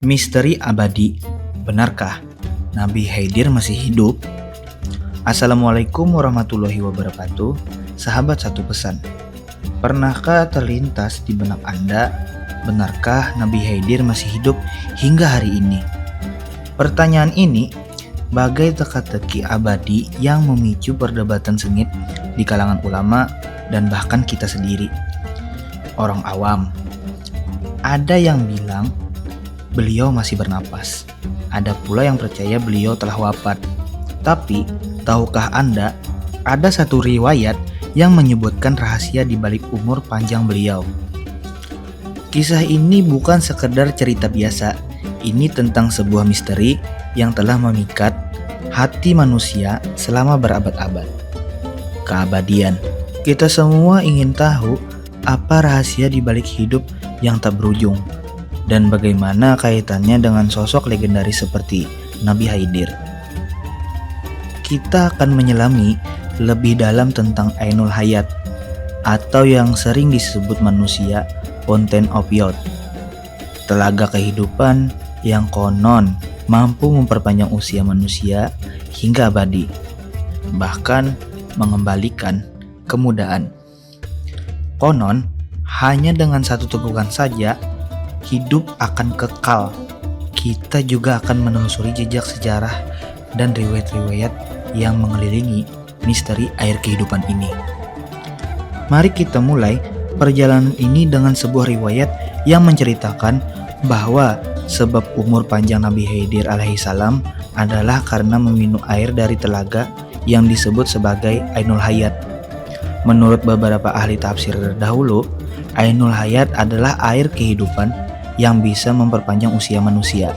Misteri abadi, benarkah Nabi Khidir masih hidup? Assalamualaikum warahmatullahi wabarakatuh. Sahabat satu pesan, pernahkah terlintas di benak Anda, benarkah Nabi Khidir masih hidup hingga hari ini? Pertanyaan ini bagai teka-teki abadi yang memicu perdebatan sengit di kalangan ulama dan bahkan kita sendiri, orang awam. Ada yang bilang beliau masih bernapas. Ada pula yang percaya beliau telah wafat. Tapi, tahukah Anda, ada satu riwayat yang menyebutkan rahasia di balik umur panjang beliau. Kisah ini bukan sekedar cerita biasa. Ini tentang sebuah misteri yang telah memikat hati manusia selama berabad-abad. Keabadian. Kita semua ingin tahu apa rahasia di balik hidup yang tak berujung, dan bagaimana kaitannya dengan sosok legendaris seperti Nabi Khidir. Kita akan menyelami lebih dalam tentang Ainul Hayat, atau yang sering disebut manusia Fountain of Youth, telaga kehidupan yang konon mampu memperpanjang usia manusia hingga abadi, bahkan mengembalikan kemudaan. Konon, hanya dengan satu tegukan saja hidup akan kekal. Kita juga akan menelusuri jejak sejarah dan riwayat-riwayat yang mengelilingi misteri air kehidupan ini. Mari kita mulai perjalanan ini dengan sebuah riwayat yang menceritakan bahwa sebab umur panjang Nabi Khidir alaihissalam adalah karena meminum air dari telaga yang disebut sebagai Ainul Hayat. Menurut beberapa ahli tafsir dahulu, Ainul Hayat adalah air kehidupan yang bisa memperpanjang usia manusia.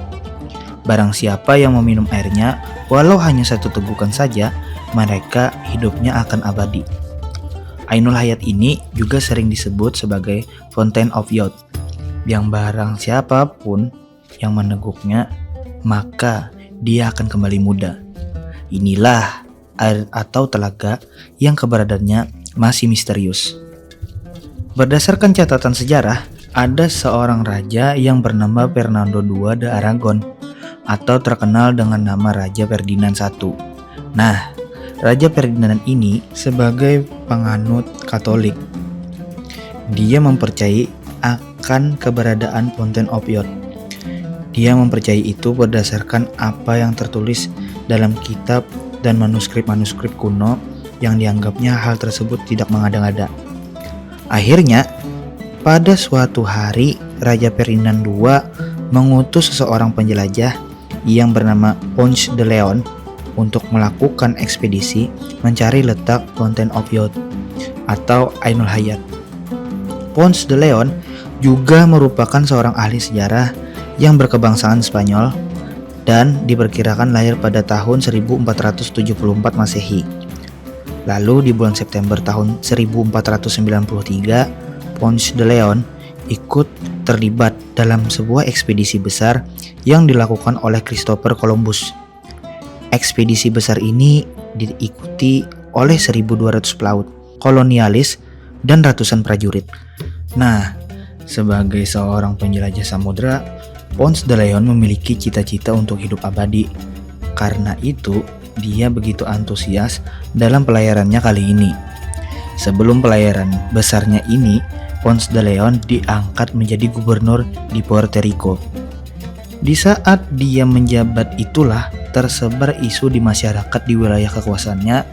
Barang siapa yang meminum airnya, walau hanya satu tegukan saja, mereka hidupnya akan abadi. Ainul Hayat ini juga sering disebut sebagai Fountain of Youth, yang barang siapapun yang meneguknya, maka dia akan kembali muda. Inilah air atau telaga yang keberadaannya masih misterius. Berdasarkan catatan sejarah, ada seorang raja yang bernama Fernando II de Aragon, atau terkenal dengan nama Raja Ferdinand I. Nah, Raja Ferdinand ini sebagai penganut Katolik, dia mempercayai akan keberadaan Fountain of Youth. Dia mempercayai itu berdasarkan apa yang tertulis dalam kitab dan manuskrip-manuskrip kuno yang dianggapnya hal tersebut tidak mengada-ngada. Akhirnya, pada suatu hari, Raja Ferdinand II mengutus seseorang penjelajah yang bernama Ponce de Leon untuk melakukan ekspedisi mencari letak Fountain of Youth atau Ainul Hayat. Ponce de Leon juga merupakan seorang ahli sejarah yang berkebangsaan Spanyol dan diperkirakan lahir pada tahun 1474 Masehi. Lalu di bulan September tahun 1493, Ponce de Leon ikut terlibat dalam sebuah ekspedisi besar yang dilakukan oleh Christopher Columbus. Ekspedisi besar ini diikuti oleh 1.200 pelaut, kolonialis, dan ratusan prajurit. Nah, sebagai seorang penjelajah samudera, Ponce de Leon memiliki cita-cita untuk hidup abadi. Karena itu, dia begitu antusias dalam pelayarannya kali ini. Sebelum pelayaran besarnya ini, Ponce de Leon diangkat menjadi gubernur di Puerto Rico. Di saat dia menjabat itulah tersebar isu di masyarakat di wilayah kekuasaannya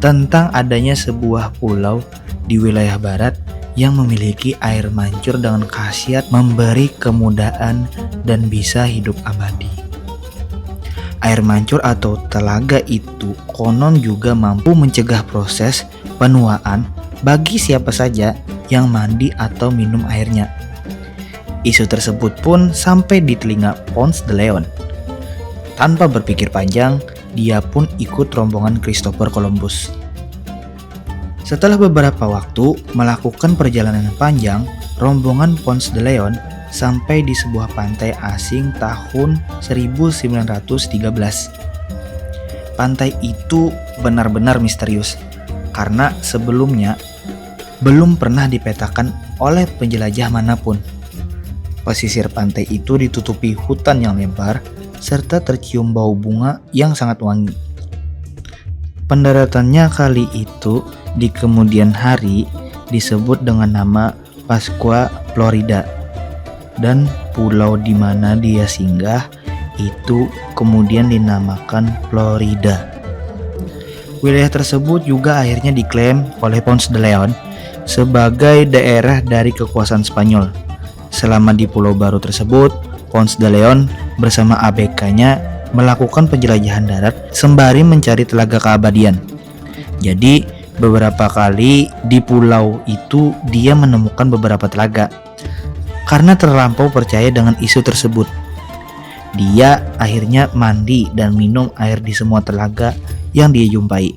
tentang adanya sebuah pulau di wilayah barat yang memiliki air mancur dengan khasiat memberi kemudaan dan bisa hidup abadi. Air mancur atau telaga itu konon juga mampu mencegah proses penuaan bagi siapa saja yang mandi atau minum airnya. Isu tersebut pun sampai di telinga Ponce de Leon. Tanpa berpikir panjang, dia pun ikut rombongan Christopher Columbus. Setelah beberapa waktu melakukan perjalanan panjang, rombongan Ponce de Leon sampai di sebuah pantai asing tahun 1913. Pantai itu benar-benar misterius karena sebelumnya belum pernah dipetakan oleh penjelajah manapun. Pesisir pantai itu ditutupi hutan yang lebar serta tercium bau bunga yang sangat wangi. Pendaratannya kali itu di kemudian hari disebut dengan nama Pascua Florida, dan pulau di mana dia singgah itu kemudian dinamakan Florida. Wilayah tersebut juga akhirnya diklaim oleh Ponce de Leon sebagai daerah dari kekuasaan Spanyol. Selama di Pulau Baru tersebut, Ponce de Leon bersama ABK-nya melakukan penjelajahan darat sembari mencari telaga keabadian. Jadi, beberapa kali di pulau itu dia menemukan beberapa telaga. Karena terlampau percaya dengan isu tersebut, dia akhirnya mandi dan minum air di semua telaga yang dia jumpai.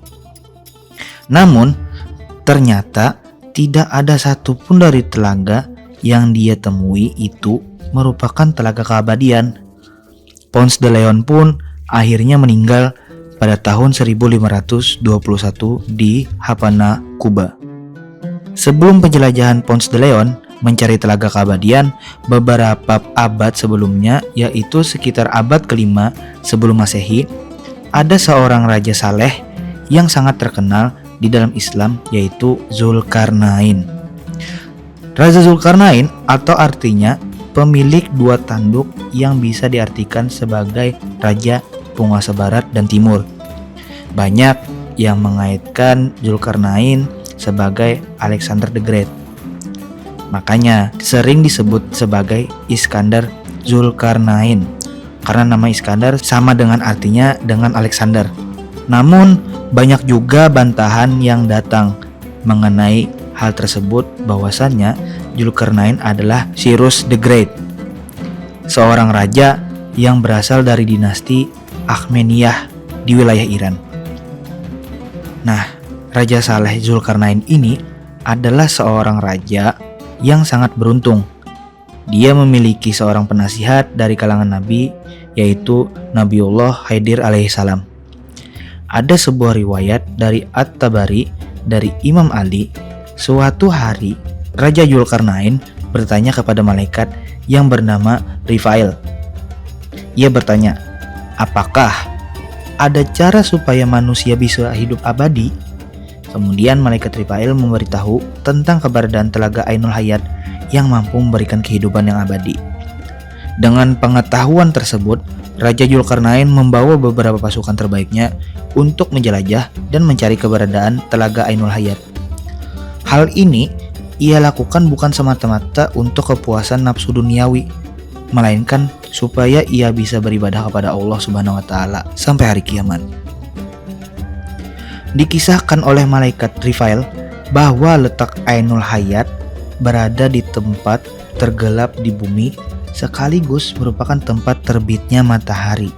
Namun, ternyata tidak ada satupun dari telaga yang dia temui itu merupakan telaga keabadian. Ponce de Leon pun akhirnya meninggal pada tahun 1521 di Havana, Kuba. Sebelum penjelajahan Ponce de Leon mencari telaga keabadian, beberapa abad sebelumnya, yaitu sekitar abad ke-5 sebelum Masehi, ada seorang raja saleh yang sangat terkenal di dalam Islam, yaitu Zulkarnain. Raja Zulkarnain atau artinya pemilik dua tanduk yang bisa diartikan sebagai raja penguasa barat dan timur. Banyak yang mengaitkan Zulkarnain sebagai Alexander the Great. Makanya sering disebut sebagai Iskandar Zulkarnain karena nama Iskandar sama dengan artinya dengan Alexander. Namun banyak juga bantahan yang datang mengenai hal tersebut, bahwasannya Zulkarnain adalah Cyrus the Great, seorang raja yang berasal dari dinasti Akhmeniyah di wilayah Iran. Nah, Raja Saleh Zulkarnain ini adalah seorang raja yang sangat beruntung. Dia memiliki seorang penasihat dari kalangan nabi, yaitu Nabiullah Khidir alaihissalam. Ada sebuah riwayat dari At-Tabari dari Imam Ali. Suatu hari, Raja Zulkarnain bertanya kepada malaikat yang bernama Rifail. Ia bertanya, apakah ada cara supaya manusia bisa hidup abadi? Kemudian malaikat Rifail memberitahu tentang keberadaan telaga Ainul Hayat yang mampu memberikan kehidupan yang abadi. Dengan pengetahuan tersebut, Raja Zulkarnain membawa beberapa pasukan terbaiknya untuk menjelajah dan mencari keberadaan telaga Ainul Hayat. Hal ini ia lakukan bukan semata-mata untuk kepuasan nafsu duniawi, melainkan supaya ia bisa beribadah kepada Allah Subhanahu wa taala sampai hari kiamat. Dikisahkan oleh malaikat Rifail bahwa letak Ainul Hayat berada di tempat tergelap di bumi sekaligus merupakan tempat terbitnya matahari.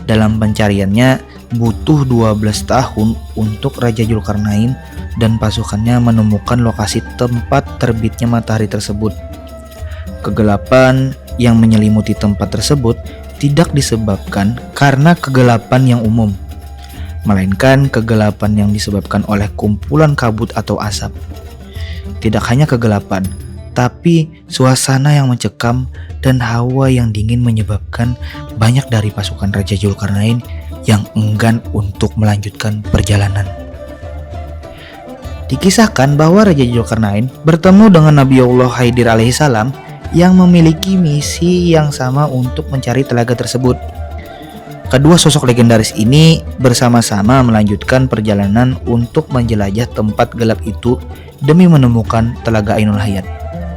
Dalam pencariannya butuh 12 tahun untuk Raja Zulkarnain dan pasukannya menemukan lokasi tempat terbitnya matahari tersebut. Kegelapan yang menyelimuti tempat tersebut tidak disebabkan karena kegelapan yang umum, melainkan kegelapan yang disebabkan oleh kumpulan kabut atau asap. Tidak hanya kegelapan, tapi suasana yang mencekam dan hawa yang dingin menyebabkan banyak dari pasukan Raja Zulkarnain yang enggan untuk melanjutkan perjalanan. Dikisahkan bahwa Raja Zulkarnain bertemu dengan Nabiullah Khidir alaihissalam yang memiliki misi yang sama untuk mencari telaga tersebut. Kedua sosok legendaris ini bersama-sama melanjutkan perjalanan untuk menjelajah tempat gelap itu demi menemukan telaga Ainul Hayat.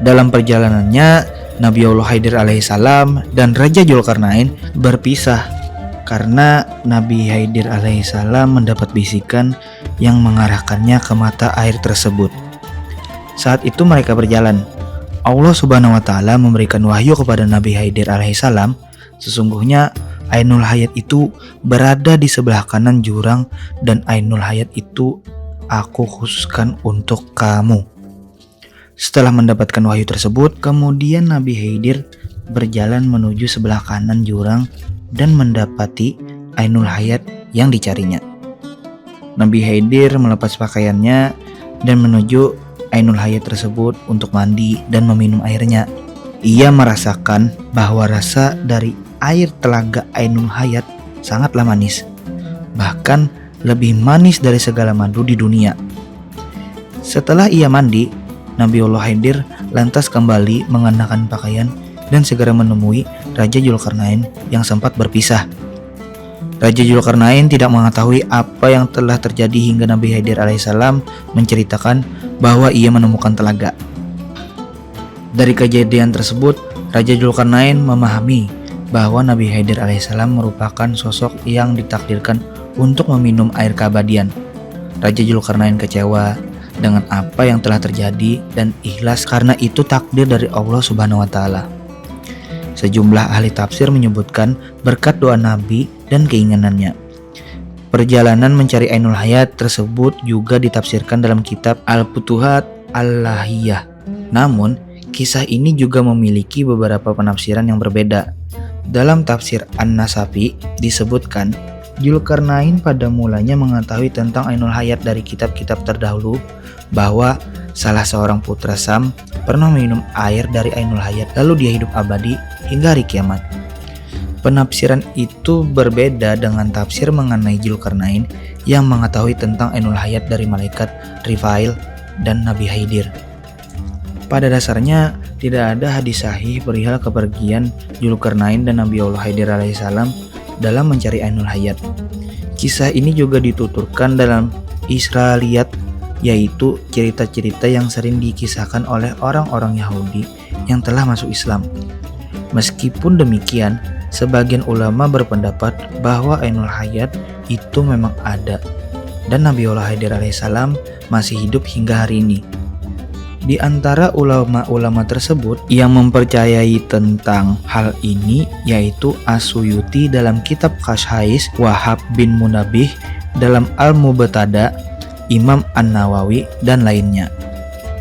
Dalam perjalanannya, Nabiullah Khidir alaihissalam dan Raja Zulkarnain berpisah karena Nabi Khidir alaihissalam mendapat bisikan yang mengarahkannya ke mata air tersebut. Saat itu mereka berjalan. Allah Subhanahu wa taala memberikan wahyu kepada Nabi Khidir alaihissalam, sesungguhnya Ainul Hayat itu berada di sebelah kanan jurang dan Ainul Hayat itu aku khususkan untuk kamu. Setelah mendapatkan wahyu tersebut, kemudian Nabi Khidir berjalan menuju sebelah kanan jurang dan mendapati Ainul Hayat yang dicarinya. Nabi Khidir melepas pakaiannya dan menuju Ainul Hayat tersebut untuk mandi dan meminum airnya. Ia merasakan bahwa rasa dari air telaga Ainul Hayat sangatlah manis, bahkan lebih manis dari segala madu di dunia. Setelah ia mandi, Nabiullah Khidir lantas kembali mengenakan pakaian dan segera menemui Raja Dzulkarnain yang sempat berpisah. Raja Dzulkarnain tidak mengetahui apa yang telah terjadi hingga Nabi Khidir alaihissalam menceritakan bahwa ia menemukan telaga. Dari kejadian tersebut, Raja Dzulkarnain memahami bahwa Nabi Khidir alaihissalam merupakan sosok yang ditakdirkan untuk meminum air keabadian. Raja Dzulkarnain kecewa dengan apa yang telah terjadi dan ikhlas karena itu takdir dari Allah Subhanahu wa taala. Sejumlah ahli tafsir menyebutkan berkat doa Nabi dan keinginannya. Perjalanan mencari Ainul Hayat tersebut juga ditafsirkan dalam kitab Al-Futuhat Al-Lahiyah. Namun, kisah ini juga memiliki beberapa penafsiran yang berbeda. Dalam tafsir An-Nasafi disebutkan, Dzulkarnain pada mulanya mengetahui tentang Ainul Hayat dari kitab-kitab terdahulu bahwa salah seorang putra Sam pernah minum air dari Ainul Hayat lalu dia hidup abadi hingga hari kiamat. Penafsiran itu berbeda dengan tafsir mengenai Dzulkarnain yang mengetahui tentang Ainul Hayat dari malaikat Rifail dan Nabi Khidir. Pada dasarnya tidak ada hadis sahih perihal kepergian Dzulkarnain dan Nabiullah Khidir alaihissalam dalam mencari Ainul Hayat. Kisah ini juga dituturkan dalam Israiliyat, yaitu cerita-cerita yang sering dikisahkan oleh orang-orang Yahudi yang telah masuk Islam. Meskipun demikian, sebagian ulama berpendapat bahwa Ainul Hayat itu memang ada dan Nabiullah Khidir alaihissalam masih hidup hingga hari ini. Di antara ulama-ulama tersebut yang mempercayai tentang hal ini yaitu As-Suyuti dalam kitab Kashais, Wahab bin Munabih dalam Al-Mubtada, Imam An-Nawawi, dan lainnya.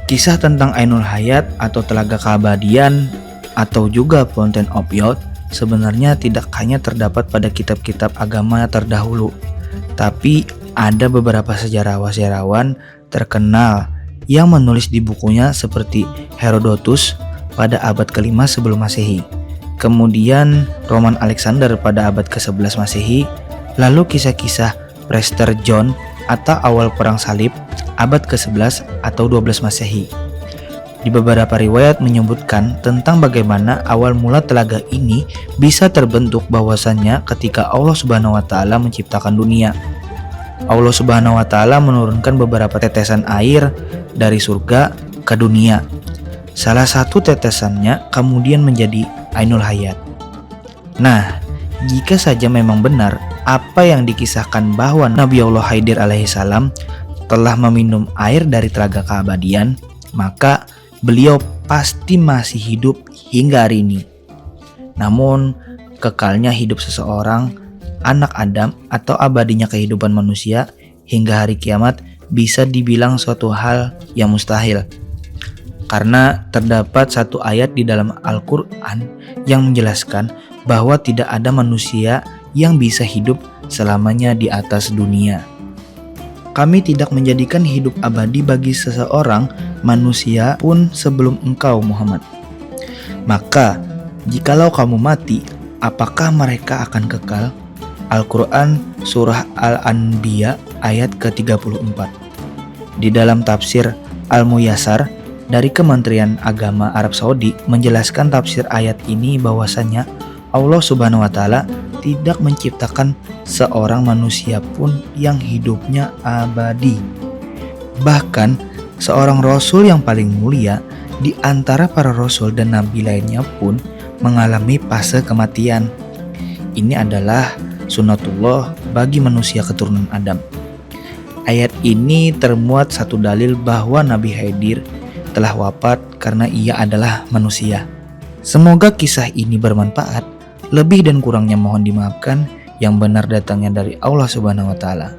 Kisah tentang Ainul Hayat atau Telaga Keabadian atau juga Fountain of Youth sebenarnya tidak hanya terdapat pada kitab-kitab agama terdahulu, tapi ada beberapa sejarawan terkenal yang menulis di bukunya seperti Herodotus pada abad ke-5 sebelum Masehi, kemudian Roman Alexander pada abad ke-11 Masehi, lalu kisah-kisah Prester John atau awal perang salib abad ke-11 atau 12 Masehi. Di beberapa riwayat menyebutkan tentang bagaimana awal mula telaga ini bisa terbentuk bahwasannya ketika Allah Subhanahu wa taala menciptakan dunia. Allah Subhanahu wa taala menurunkan beberapa tetesan air dari surga ke dunia. Salah satu tetesannya kemudian menjadi Ainul Hayat. Nah, jika saja memang benar apa yang dikisahkan bahwa Nabiullah Khidir alaihissalam telah meminum air dari telaga keabadian, maka beliau pasti masih hidup hingga hari ini. Namun, kekalnya hidup seseorang, anak Adam atau abadinya kehidupan manusia hingga hari kiamat bisa dibilang suatu hal yang mustahil. Karena terdapat satu ayat di dalam Al-Quran yang menjelaskan bahwa tidak ada manusia yang bisa hidup selamanya di atas dunia. Kami tidak menjadikan hidup abadi bagi seseorang manusia pun sebelum engkau Muhammad. Maka, jikalau kamu mati, apakah mereka akan kekal? Al-Quran Surah Al-Anbiya ayat ke-34. Di dalam tafsir Al-Muyassar dari Kementerian Agama Arab Saudi menjelaskan tafsir ayat ini bahwasannya Allah Subhanahu wa taala tidak menciptakan seorang manusia pun yang hidupnya abadi. Bahkan seorang rasul yang paling mulia di antara para rasul dan nabi lainnya pun mengalami fase kematian. Ini adalah sunnatullah bagi manusia keturunan Adam. Ayat ini termuat satu dalil bahwa Nabi Khidir telah wafat karena ia adalah manusia. Semoga kisah ini bermanfaat. Lebih dan kurangnya mohon dimaafkan, yang benar datangnya dari Allah Subhanahu wa taala.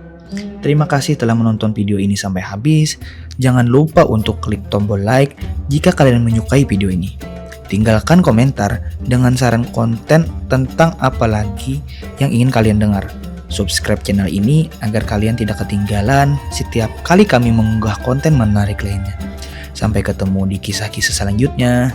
Terima kasih telah menonton video ini sampai habis. Jangan lupa untuk klik tombol like jika kalian menyukai video ini. Tinggalkan komentar dengan saran konten tentang apa lagi yang ingin kalian dengar. Subscribe channel ini agar kalian tidak ketinggalan setiap kali kami mengunggah konten menarik lainnya. Sampai ketemu di kisah-kisah selanjutnya.